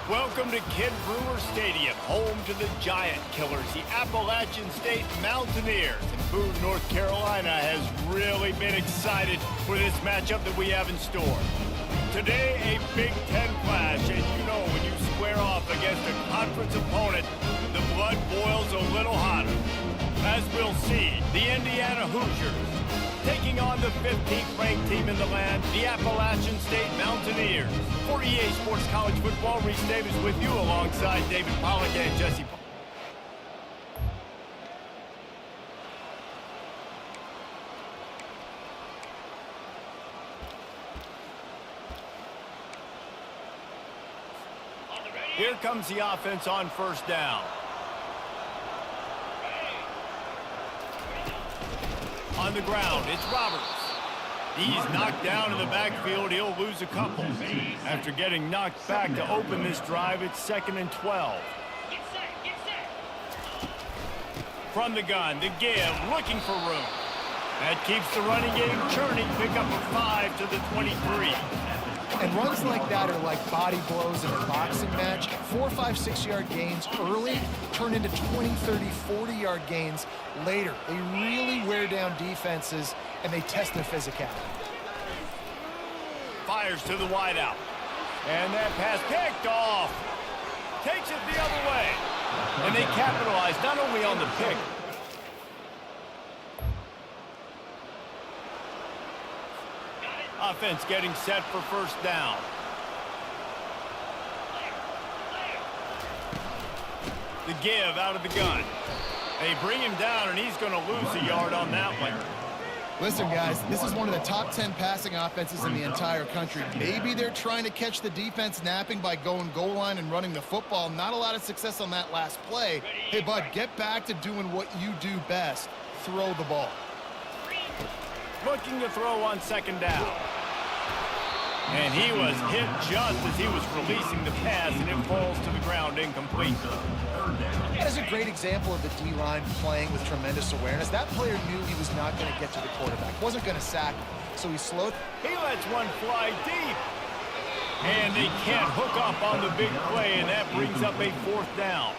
Welcome to Kid Brewer Stadium, home to the Giant Killers, the Appalachian State Mountaineers. And Boone, North Carolina has really been excited for this matchup that we have in store. Today, a Big Ten clash, and you know when you square off against a conference opponent, the blood boils a little hotter. As we'll see, the Indiana Hoosiers taking on the 15th ranked team in the land, the Appalachian State Mountaineers. For EA Sports College Football, Reese Davis with you alongside David Pollack and Jesse Paul. Here comes the offense on first down. On the ground, it's Roberts. He's knocked down in the backfield. He'll lose a couple. After getting knocked back to open this drive, it's 2nd and 12. From the gun, the give, looking for room. That keeps the running game churning. Pick up a 5 to the 23. And runs like that are like body blows in a boxing match. 4, 5, 6-yard gains early turn into 20, 30, 40-yard gains later. They really wear down defenses, and they test their physicality. Fires to the wideout. And that pass picked off. Takes it the other way. And they capitalize not only on the pick. Offense getting set for first down. The give out of the gun. They bring him down, and he's going to lose a yard on that one. Listen, guys, this is one of the top 10 passing offenses in the entire country. Maybe they're trying to catch the defense napping by going goal line and running the football. Not a lot of success on that last play. Hey, bud, get back to doing what you do best. Throw the ball. Looking to throw on second down. And he was hit just as he was releasing the pass, and it falls to the ground incomplete. That is a great example of the D-line playing with tremendous awareness. That player knew he was not going to get to the quarterback, wasn't going to sack him, so he slowed. He lets one fly deep. And they can't hook up on the big play, and that brings up a 4th down.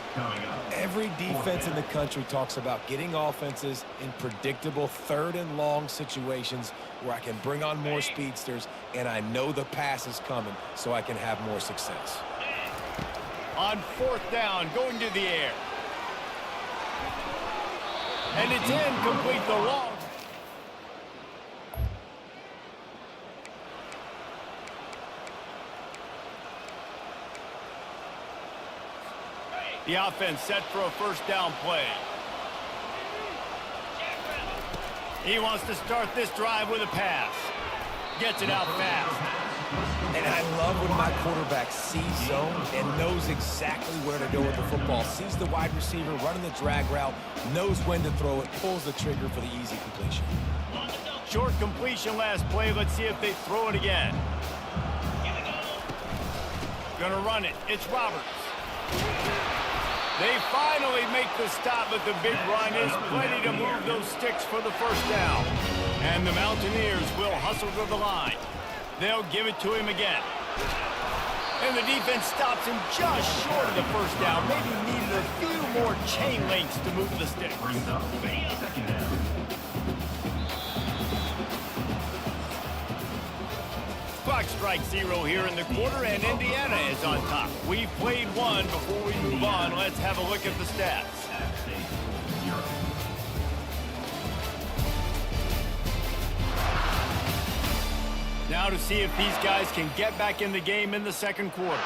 Every defense in the country talks about getting offenses in predictable 3rd and long situations where I can bring on more speedsters, and I know the pass is coming, so I can have more success. On 4th down, going to the air. And it's incomplete, the long. The offense set for a first down play. He wants to start this drive with a pass. Gets it out fast. And I love when my quarterback sees zone and knows exactly where to go with the football. Sees the wide receiver running the drag route, knows when to throw it, pulls the trigger for the easy completion. Short completion last play. Let's see if they throw it again. Gonna run it. It's Roberts. They finally make the stop, but the big run is plenty to move those sticks for the first down. And the Mountaineers will hustle to the line. They'll give it to him again. And the defense stops him just short of the first down. Maybe needed a few more chain links to move the sticks. Clock strikes 0 here in the quarter, and Indiana is on top. We've played one. Before we move on, let's have a look at the stats. Now to see if these guys can get back in the game in the second quarter.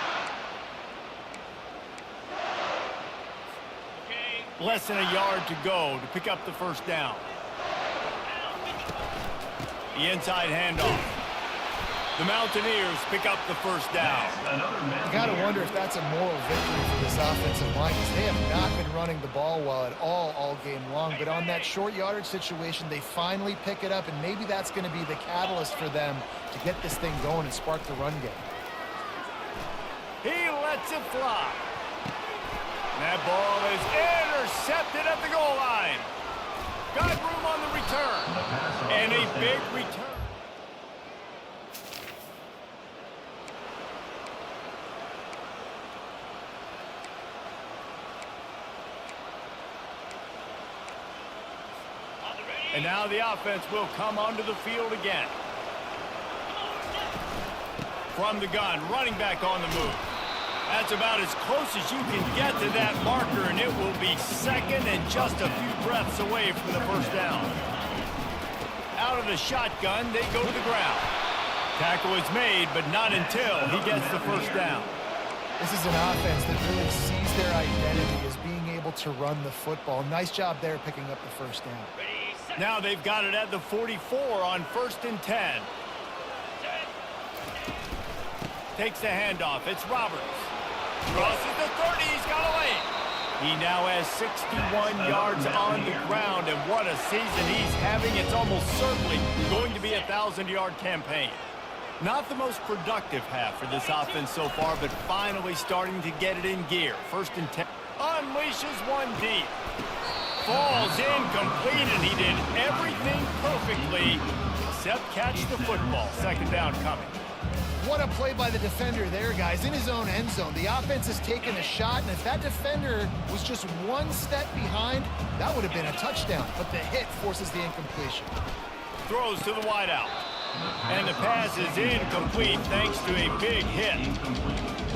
Less than a yard to go to pick up the first down. The inside handoff. The Mountaineers pick up the first down. You got to wonder if that's a moral victory for this offensive line, because they have not been running the ball well at all game long. But on that short yardage situation, they finally pick it up, and maybe that's going to be the catalyst for them to get this thing going and spark the run game. He lets it fly. That ball is intercepted at the goal line. Got room on the return. And a big return. And now the offense will come onto the field again. From the gun, running back on the move. That's about as close as you can get to that marker, and it will be second and just a few breaths away from the first down. Out of the shotgun, they go to the ground. Tackle is made, but not until he gets the first down. This is an offense that really sees their identity as being able to run the football. Nice job there picking up the first down. Now they've got it at the 44 on 1st and 10. Takes the handoff. It's Roberts. Crosses the 30. He's got away. He now has 61 yards on the ground, and what a season he's having. It's almost certainly going to be a 1,000-yard campaign. Not the most productive half for this offense so far, but finally starting to get it in gear. 1st and 10. Unleashes one deep. Falls incomplete, and he did everything perfectly except catch the football. 2nd down coming. What a play by the defender there, guys, in his own end zone. The offense has taken a shot, and if that defender was just one step behind, that would have been a touchdown. But the hit forces the incompletion. Throws to the wideout. And the pass is incomplete thanks to a big hit.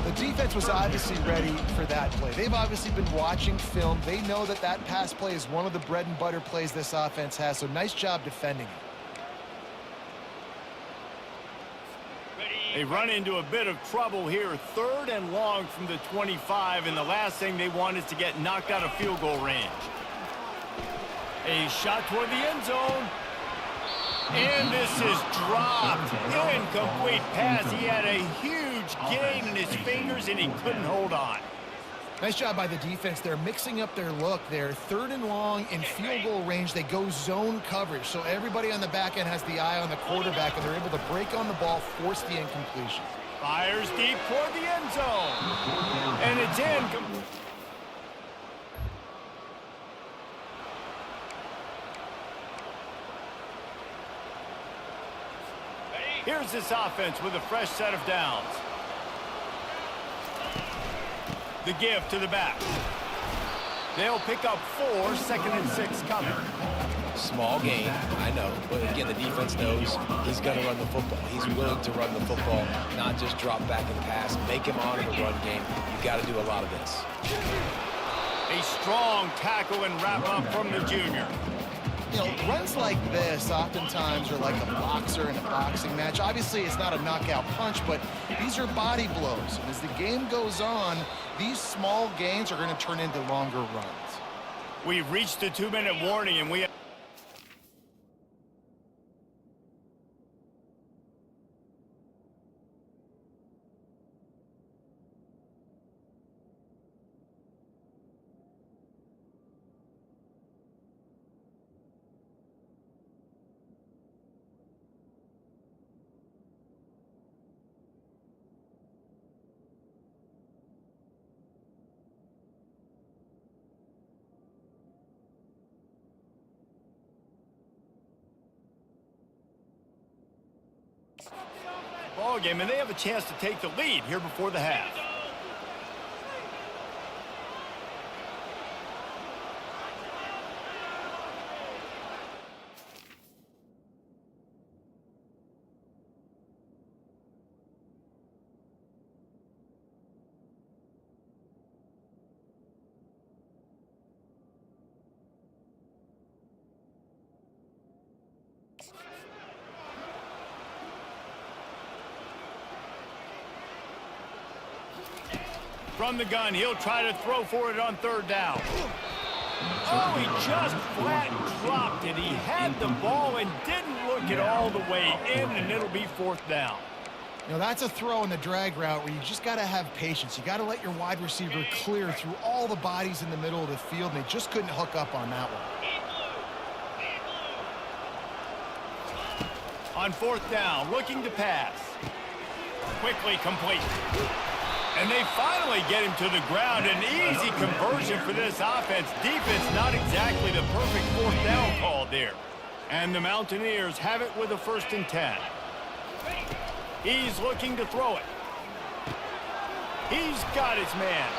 The defense was obviously ready for that play. They've obviously been watching film. They know that that pass play is one of the bread and butter plays this offense has, so nice job defending it. They run into a bit of trouble here. 3rd and long from the 25, and the last thing they want is to get knocked out of field goal range. A shot toward the end zone. And this is dropped. Incomplete pass. He had a huge gain in his fingers, and he couldn't hold on. Nice job by the defense. They're mixing up their look. They're 3rd and long in field goal range. They go zone coverage, so everybody on the back end has the eye on the quarterback, and they're able to break on the ball, force the incompletion. Fires deep toward the end zone. And it's incomplete. Here's this offense with a fresh set of downs. The give to the back. They'll pick up 4, 2nd and 6 coming. Small gain, I know, but again, the defense knows he's going to run the football. He's willing to run the football, not just drop back and pass, make him honor the run game. You got to do a lot of this. A strong tackle and wrap up from the junior. You know, runs like this oftentimes are like a boxer in a boxing match. Obviously, it's not a knockout punch, but these are body blows. And as the game goes on, these small gains are going to turn into longer runs. We've reached the 2-minute warning, and we have... ball game, and they have a chance to take the lead here before the half. From the gun, he'll try to throw for it on 3rd down. Oh, he just flat dropped it. He had the ball and didn't look it all the way in, and it'll be 4th down. You know, that's a throw in the drag route where you just got to have patience. You got to let your wide receiver clear through all the bodies in the middle of the field, and they just couldn't hook up on that one. On 4th down, looking to pass. Quickly complete. And they finally get him to the ground. An easy conversion for this offense. Defense not exactly the perfect 4th down call there. And the Mountaineers have it with a 1st and 10. He's looking to throw it. He's got his man.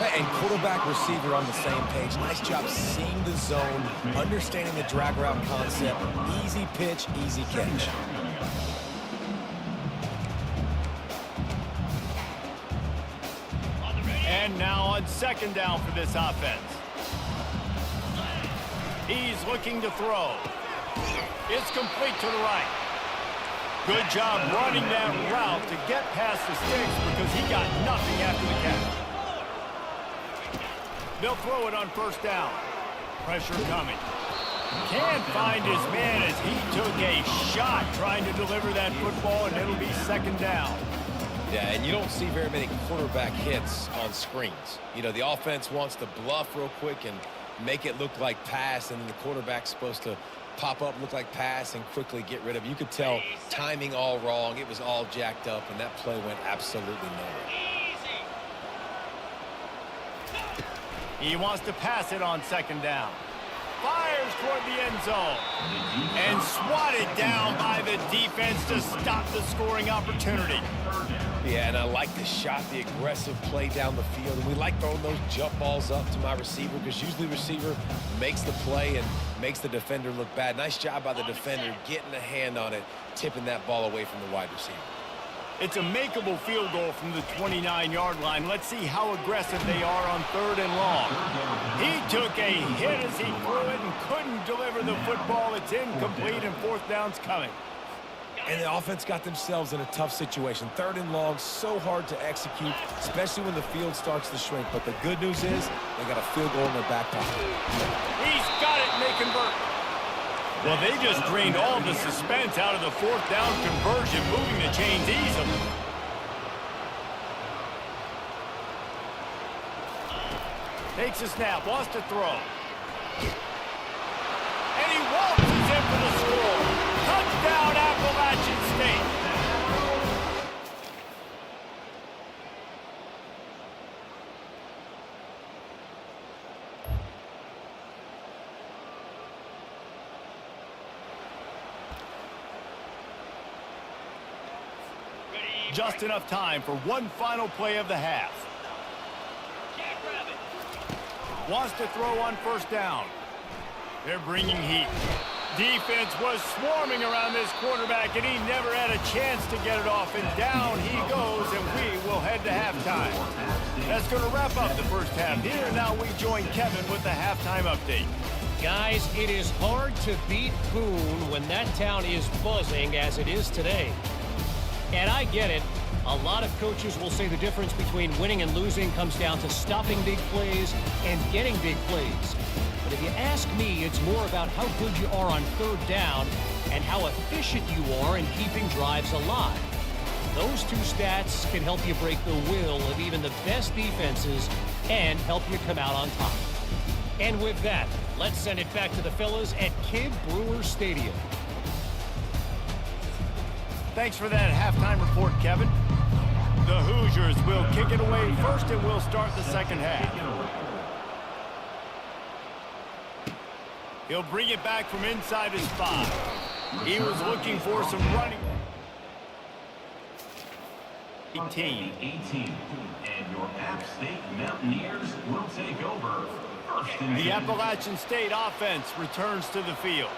And quarterback, receiver on the same page. Nice job seeing the zone, understanding the drag route concept. Easy pitch, easy catch. And now on second down for this offense. He's looking to throw. It's complete to the right. Good job running that route to get past the sticks because he got nothing after the catch. They'll throw it on first down. Pressure coming. Can't find his man as he took a shot trying to deliver that football, and it'll be second down. Yeah, and you don't see very many quarterback hits on screens. You know, the offense wants to bluff real quick and make it look like pass, and then the quarterback's supposed to pop up, look like pass, and quickly get rid of it. You could tell timing all wrong. It was all jacked up, and that play went absolutely nowhere. He wants to pass it on second down. Fires toward the end zone. And swatted down by the defense to stop the scoring opportunity. Yeah, and I like the shot, the aggressive play down the field. And we like throwing those jump balls up to my receiver because usually the receiver makes the play and makes the defender look bad. Nice job by the defender getting a hand on it, tipping that ball away from the wide receiver. It's a makeable field goal from the 29-yard line. Let's see how aggressive they are on third and long. He took a hit as he threw it and couldn't deliver the football. It's incomplete, and fourth down's coming. And the offense got themselves in a tough situation. Third and long, so hard to execute, especially when the field starts to shrink. But the good news is they got a field goal in their back pocket. He's got it, and they convert. Well, they just drained all the suspense out of the fourth down conversion, moving the chains easily. Takes a snap, wants to throw. And he waltzes in for the score. Touchdown, Appalachian State. Just enough time for one final play of the half. Wants to throw on first down. They're bringing heat. Defense was swarming around this quarterback, and he never had a chance to get it off. And down he goes, and we will head to halftime. That's going to wrap up the first half here. Now we join Kevin with the halftime update. Guys, it is hard to beat Boone when that town is buzzing as it is today. And I get it. A lot of coaches will say the difference between winning and losing comes down to stopping big plays and getting big plays. But if you ask me, it's more about how good you are on third down and how efficient you are in keeping drives alive. Those two stats can help you break the will of even the best defenses and help you come out on top. And with that, let's send it back to the fellas at Kidd Brewer Stadium. Thanks for that halftime report, Kevin. The Hoosiers will kick it away first, and we'll start the second half. He'll bring it back from inside his 5. He was looking for some running. 18. And your App State Mountaineers will take over. The Appalachian State offense returns to the field.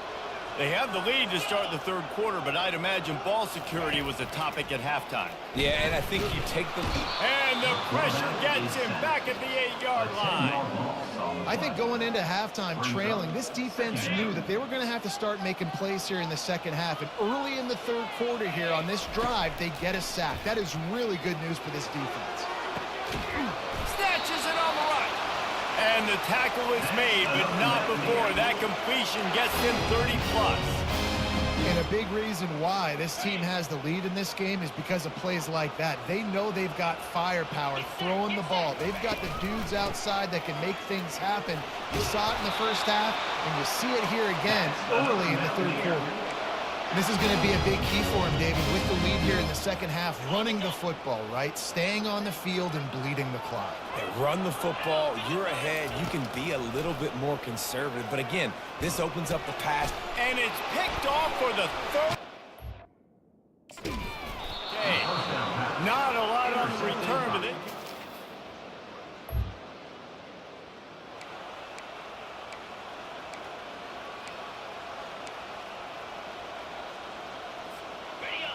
They have the lead to start the third quarter, but I'd imagine ball security was a topic at halftime. Yeah, and I think you take the lead. And the pressure gets him back at the 8-yard line. I think going into halftime trailing, this defense knew that they were going to have to start making plays here in the second half. And early in the third quarter here on this drive, they get a sack. That is really good news for this defense. Snatches it on the right. And the tackle is made, but not before that completion gets him 30+. And a big reason why this team has the lead in this game is because of plays like that. They know they've got firepower throwing the ball. They've got the dudes outside that can make things happen. You saw it in the first half, and you see it here again early in the third quarter. This is going to be a big key for him, David, with the lead here in the second half, running the football, right? Staying on the field and bleeding the clock. Hey, run the football, you're ahead, you can be a little bit more conservative. But again, this opens up the pass. And it's picked off for the third. Okay, not a lot on the return, but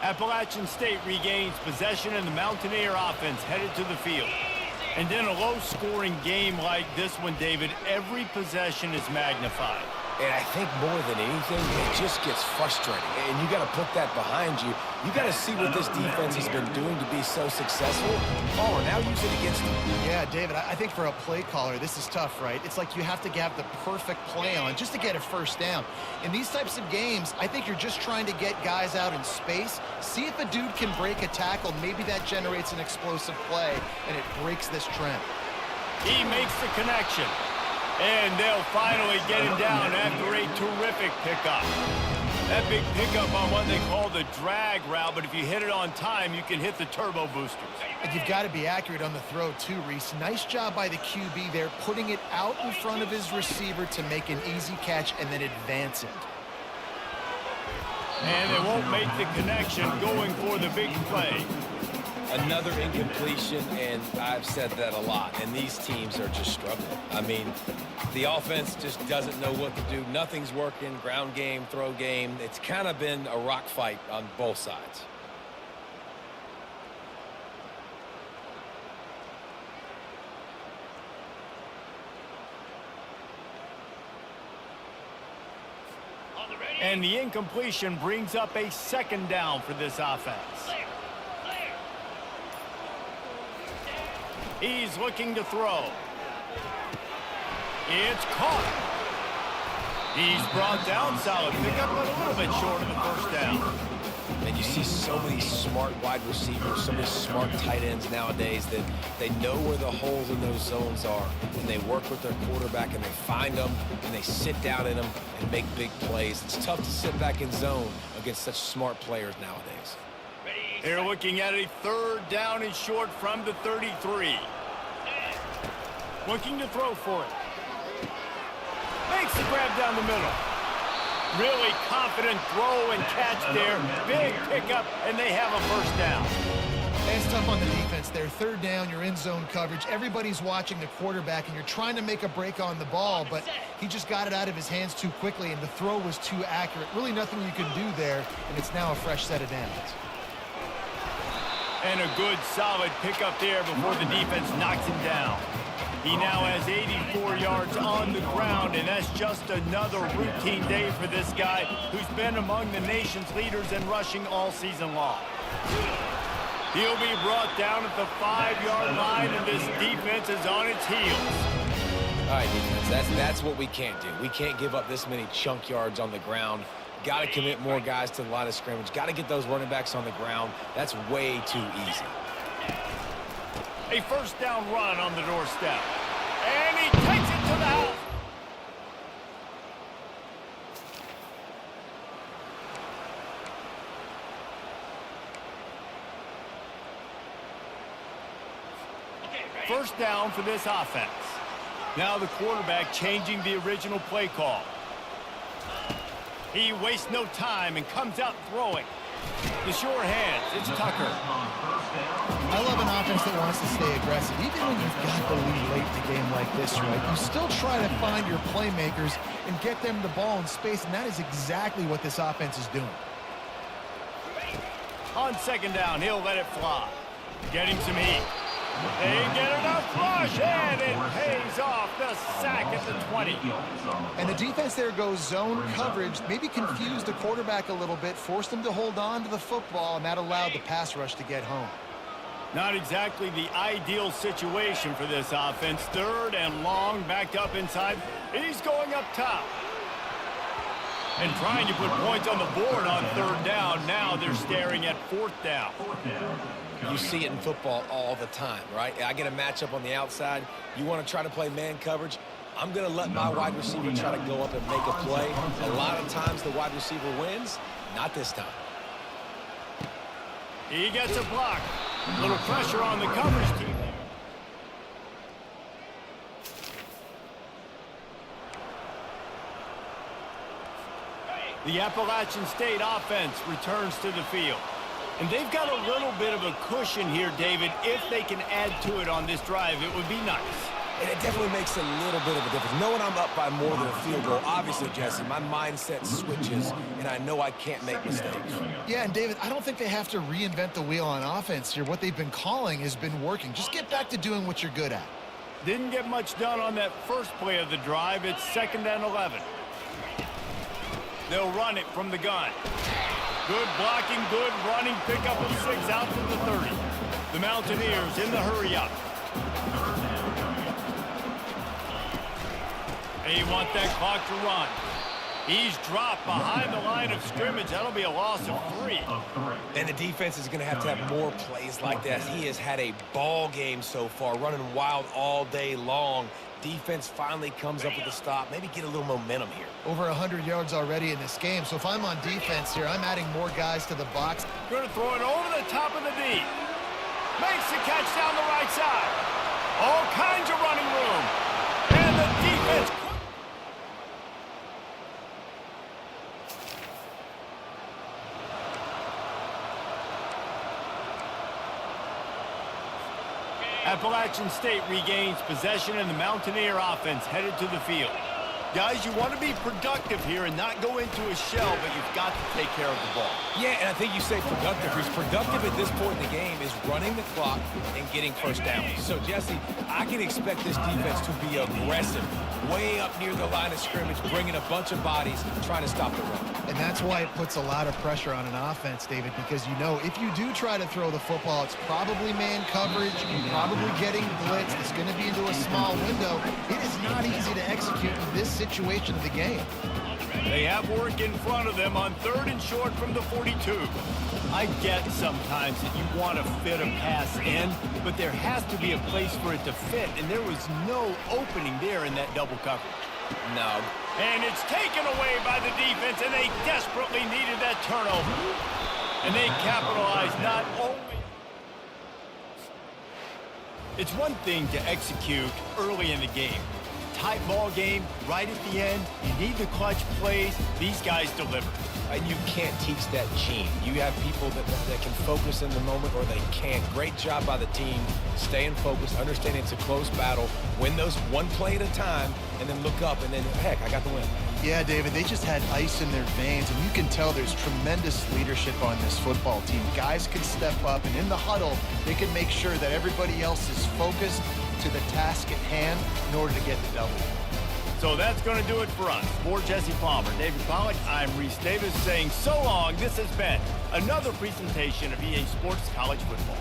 Appalachian State regains possession and the Mountaineer offense headed to the field. And in a low-scoring game like this one, David, every possession is magnified. And I think more than anything, it just gets frustrating. And you got to put that behind you. You got to see what this defense has been doing to be so successful. Oh, now use it against them. Yeah, David, I think for a play caller, this is tough, right? It's like you have to have the perfect play on just to get a first down. In these types of games, I think you're just trying to get guys out in space, see if a dude can break a tackle. Maybe that generates an explosive play, and it breaks this trend. He makes the connection. And they'll finally get him down after a terrific pickup. That big pickup on what they call the drag route, but if you hit it on time, you can hit the turbo boosters. And you've got to be accurate on the throw too, Reese. Nice job by the QB there, putting it out in front of his receiver to make an easy catch and then advance it. And they won't make the connection going for the big play. Another incompletion, and I've said that a lot, and these teams are just struggling. I mean, the offense just doesn't know what to do. Nothing's working, ground game, throw game. It's kind of been a rock fight on both sides. And the incompletion brings up a second down for this offense. He's looking to throw. It's caught. He's brought down, solid pickup, but a little bit short of the first down. And you see so many smart wide receivers, so many smart tight ends nowadays that they know where the holes in those zones are, and they work with their quarterback, and they find them, and they sit down in them and make big plays. It's tough to sit back in zone against such smart players nowadays. They're looking at a third down and short from the 33. Looking to throw for it. Makes the grab down the middle. Really confident throw and catch there. Big pickup, and they have a first down. And it's tough on the defense there. Third down, you're in zone coverage. Everybody's watching the quarterback, and you're trying to make a break on the ball, but he just got it out of his hands too quickly, and the throw was too accurate. Really nothing you can do there, and it's now a fresh set of downs. And a good, solid pickup there before the defense knocks him down. He now has 84 yards on the ground, and that's just another routine day for this guy who's been among the nation's leaders in rushing all season long. He'll be brought down at the 5-yard line, and this defense is on its heels. All right, defense, that's what we can't do. We can't give up this many chunk yards on the ground. Got to commit more guys to the line of scrimmage. Got to get those running backs on the ground. That's way too easy. A first down run on the doorstep. And he takes it to the house. First down for this offense. Now the quarterback changing the original play call. He wastes no time and comes out throwing. The sure hands, it's Tucker. I love an offense that wants to stay aggressive. Even when you've got the lead late in a game like this, right, you still try to find your playmakers and get them the ball in space, and that is exactly what this offense is doing. On second down, he'll let it fly. Getting some heat. They get enough rush, and it pays off. The sack at the 20. And the defense there goes zone coverage, maybe confused the quarterback a little bit, forced him to hold on to the football, and that allowed the pass rush to get home. Not exactly the ideal situation for this offense. Third and long, backed up inside. He's going up top. And trying to put points on the board on third down. Now they're staring at fourth down. You see it in football all the time, right? I get a matchup on the outside. You want to try to play man coverage. I'm going to let my wide receiver try to go up and make a play. A lot of times the wide receiver wins. Not this time. He gets a block. A little pressure on the coverage team. The Appalachian State offense returns to the field. And they've got a little bit of a cushion here, David. If they can add to it on this drive, it would be nice. And it definitely makes a little bit of a difference. Knowing I'm up by more than a field goal, obviously, Jesse, my mindset switches, and I know I can't make mistakes. Yeah, and David, I don't think they have to reinvent the wheel on offense here. What they've been calling has been working. Just get back to doing what you're good at. Didn't get much done on that first play of the drive. It's 2nd and 11. They'll run it from the gun. Good blocking, good running. Pickup of 6 out to the 30. The Mountaineers in the hurry-up. They want that clock to run. He's dropped behind the line of scrimmage. That'll be a loss of 3. And the defense is going to have more plays like that. He has had a ball game so far, running wild all day long. Defense finally comes up with a stop. Maybe get a little momentum here. Over 100 yards already in this game. So if I'm on defense here, I'm adding more guys to the box. Going to throw it over the top of the D. Makes the catch down the right side. All kinds of running room. And the defense. Appalachian State regains possession, and the Mountaineer offense headed to the field. Guys, you want to be productive here and not go into a shell, but you've got to take care of the ball. Yeah, and I think you say productive. Who's productive at this point in the game is running the clock and getting first down. So, Jesse, I can expect this defense to be aggressive, way up near the line of scrimmage, bringing a bunch of bodies, trying to stop the run. And that's why it puts a lot of pressure on an offense, David, because you know if you do try to throw the football, it's probably man coverage, probably getting blitzed. It's going to be into a small window. It is not easy to execute in this situation of the game. They have work in front of them on 3rd and short from the 42. I get sometimes that you want to fit a pass in, but there has to be a place for it to fit, and there was no opening there in that double coverage. No. And it's taken away by the defense, and they desperately needed that turnover. And they capitalized not only... It's one thing to execute early in the game. Tight ball game, right at the end. You need the clutch plays. These guys deliver. And you can't teach that gene. You have people that can focus in the moment or they can't. Great job by the team, staying focused, understanding it's a close battle, win those one play at a time, and then look up, and then, heck, I got the win. Yeah, David, they just had ice in their veins, and you can tell there's tremendous leadership on this football team. Guys can step up, and in the huddle, they can make sure that everybody else is focused to the task at hand in order to get the W. So that's going to do it for us. For Jesse Palmer, David Pollack, I'm Reese Davis saying so long. This has been another presentation of EA Sports College Football.